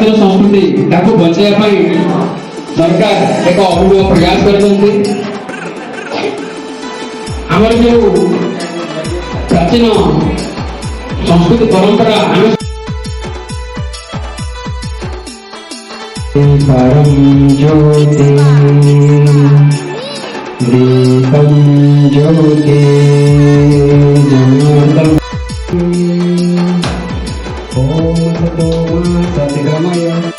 भारतीय संस्कृति ताको बचाया पाई सरकार एक अभूत प्रयास करते आमर जो प्राचीन संस्कृति परंपरा परम ज्योति दीपम ज्योति जनार्दन ओम सतोमा सद्गमय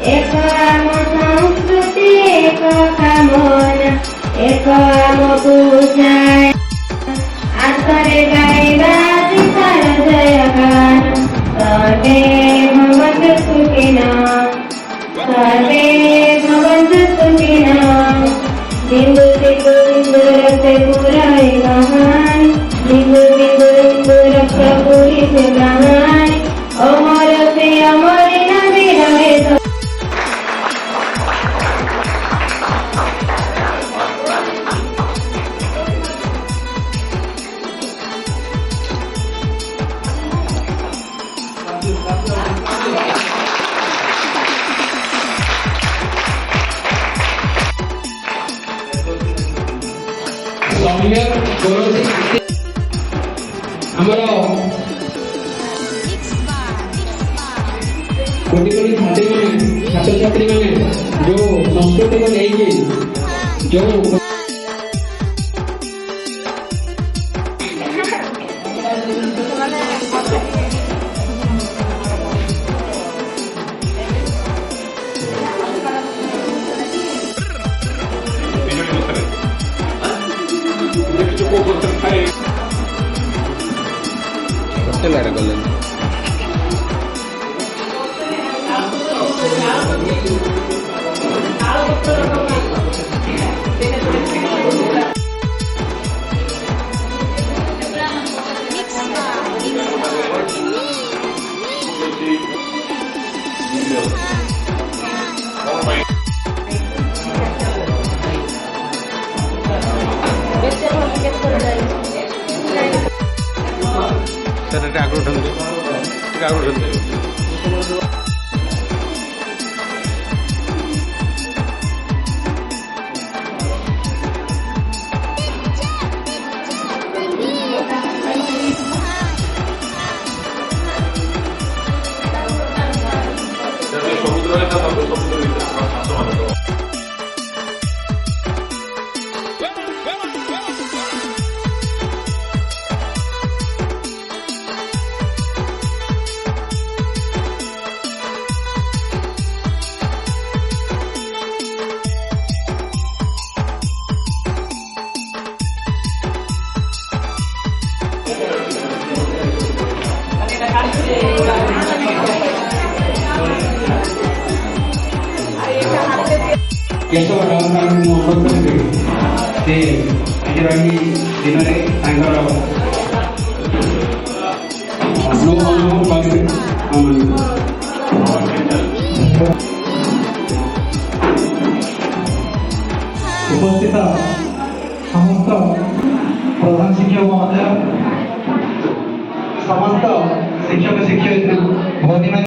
एक आम संस्कृति एक कामना एक आम पूजा आसरे गाइबा सीतार जयगान सर्वे भवन्तु सुखिनः सर्वे भवन्तु सुखिनः बिंदु बिंदु बिंदु रक्त पुराय कहानी बिंदु बिंदु बिंदु रक्त पूरी से कहानी अमर से अमर नबी रहे कोटि कोटि छात्र छात्री मैंने जो संस्कृति को लेके जो केशव राव अनुरोध करेंगे आज दिन में अनुभव उपस्थित समस्त प्रधान शिक्षक महोदय समस्त शिक्षक शिक्षयित्री बहुत